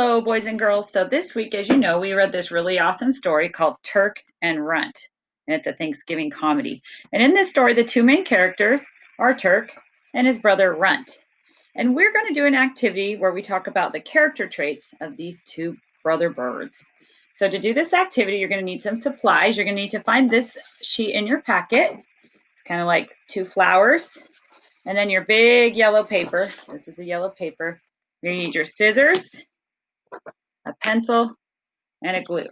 Hello, boys and girls. So this week, as you know, we read this really awesome story called Turk and Runt, and it's a Thanksgiving comedy. And in this story, the two main characters are Turk and his brother Runt. And we're going to do an activity where we talk about the character traits of these two brother birds. So to do this activity, you're going to need some supplies. You're going to need to find this sheet in your packet. It's kind of like two flowers. And then your big yellow paper. This is a yellow paper. You're going to need your scissors, a pencil, and a glue,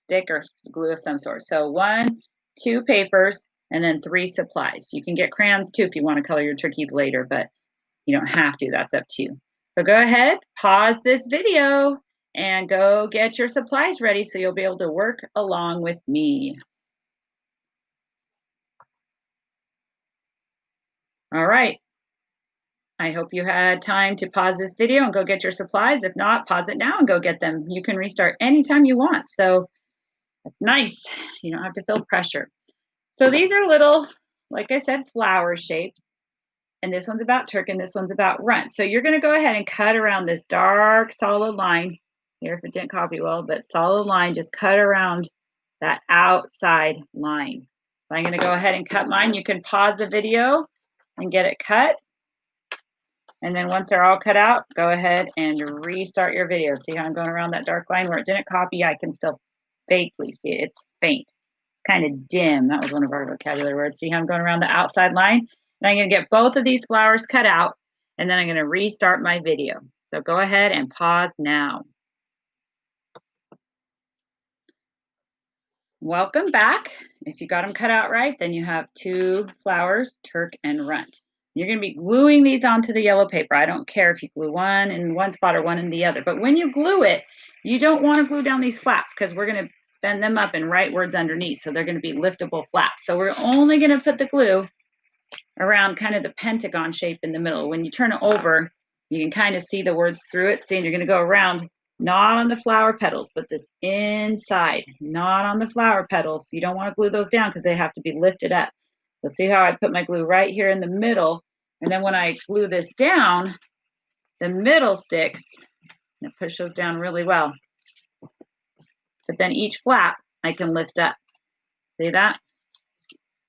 stick or glue of some sort. So 1, 2 papers, and then 3 supplies. You can get crayons too if you want to color your turkeys later, but you don't have to. That's up to you. So go ahead, pause this video, and go get your supplies ready so you'll be able to work along with me. All right. I hope you had time to pause this video and go get your supplies. If not, pause it now and go get them. You can restart anytime you want. So that's nice. You don't have to feel pressure. So these are little, like I said, flower shapes. And this one's about Turk and this one's about Runt. So you're going to go ahead and cut around this dark solid line here, if it didn't copy well, but solid line, just cut around that outside line. So I'm going to go ahead and cut mine. You can pause the video and get it cut. And then once they're all cut out, go ahead and restart your video. See how I'm going around that dark line where it didn't copy? I can still vaguely see it. It's faint. It's kind of dim. That was one of our vocabulary words. See how I'm going around the outside line? And I'm going to get both of these flowers cut out, and then I'm going to restart my video. So go ahead and pause now. Welcome back. If you got them cut out right, then you have 2 flowers, Turk and Runt. You're going to be gluing these onto the yellow paper. I don't care if you glue one in one spot or one in the other. But when you glue it, you don't want to glue down these flaps because we're going to bend them up and write words underneath. So they're going to be liftable flaps. So we're only going to put the glue around kind of the pentagon shape in the middle. When you turn it over, you can kind of see the words through it. See, and you're going to go around, not on the flower petals, but this inside, not on the flower petals. You don't want to glue those down because they have to be lifted up. So see how I put my glue right here in the middle, and then when I glue this down, the middle sticks, and push those down really well. But then each flap I can lift up. See that?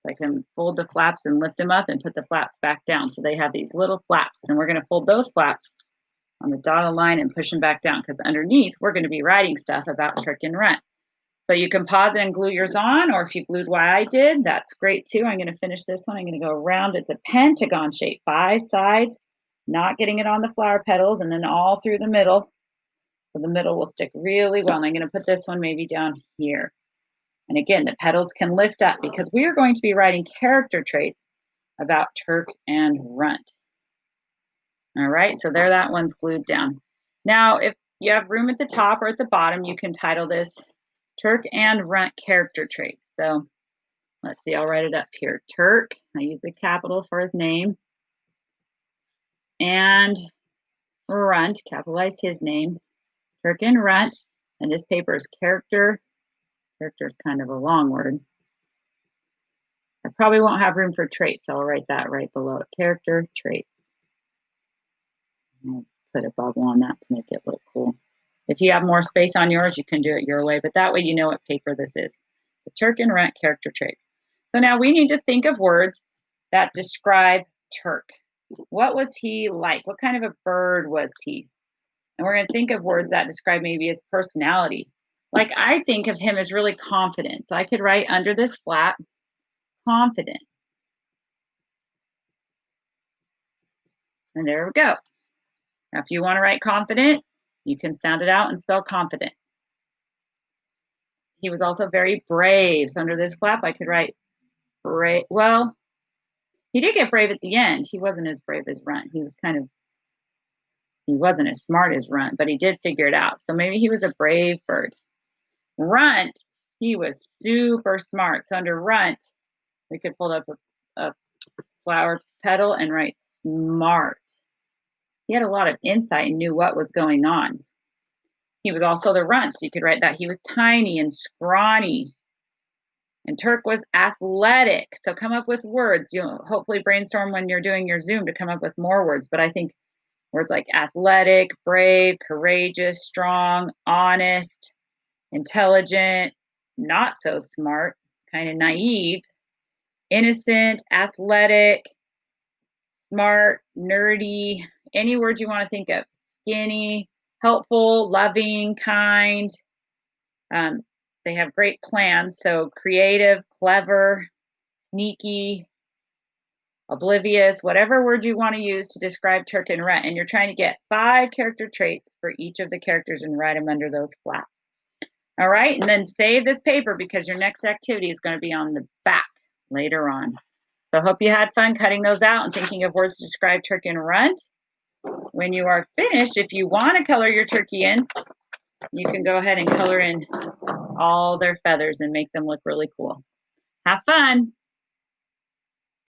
I can fold the flaps and lift them up and put the flaps back down. So they have these little flaps, and we're going to fold those flaps on the dotted line and push them back down because underneath we're going to be writing stuff about Turk and Runt. So you can pause it and glue yours on, or if you glued why I did, that's great too. I'm going to finish this one. I'm going to go around. It's a pentagon shape, 5 sides, not getting it on the flower petals, and then all through the middle. So the middle will stick really well. And I'm going to put this one maybe down here. And again, the petals can lift up because we are going to be writing character traits about Turk and Runt. All right, so there that one's glued down. Now, if you have room at the top or at the bottom, you can title this Turk and Runt character traits. So let's see, I'll write it up here. Turk, I use the capital for his name. And Runt, capitalize his name. Turk and Runt, and this paper is character. Character is kind of a long word. I probably won't have room for traits, so I'll write that right below it. Character traits. I'll put a bubble on that to make it look cool. If you have more space on yours, you can do it your way, but that way you know what paper this is. The Turk and Runt character traits. So now we need to think of words that describe Turk. What was he like? What kind of a bird was he? And we're going to think of words that describe maybe his personality. Like I think of him as really confident. So I could write under this flap, confident. And there we go. Now, if you want to write confident, you can sound it out and spell confident. He was also very brave. So under this flap, I could write brave. Well, he did get brave at the end. He wasn't as brave as Runt. He wasn't as smart as Runt, but he did figure it out. So maybe he was a brave bird. Runt, he was super smart. So under Runt, we could fold up a flower petal and write smart. He had a lot of insight and knew what was going on. He was also the Runt, so you could write that he was tiny and scrawny. And Turk was athletic. So come up with words. You'll hopefully brainstorm when you're doing your Zoom to come up with more words. But I think Words like athletic, brave, courageous, strong, honest, intelligent, not so smart, kind of naive, innocent, athletic, smart, nerdy, any word you want to think of. Skinny, helpful, loving, kind. Um, they have great plans. So creative, clever, sneaky, oblivious, whatever word you want to use to describe Turk and Runt. And you're trying to get 5 character traits for each of the characters and write them under those flaps. All right, and then save this paper because your next activity is going to be on the back later on. So I hope you had fun cutting those out and thinking of words to describe Turk and Runt. When you are finished, if you want to color your turkey in, you can go ahead and color in all their feathers and make them look really cool. Have fun.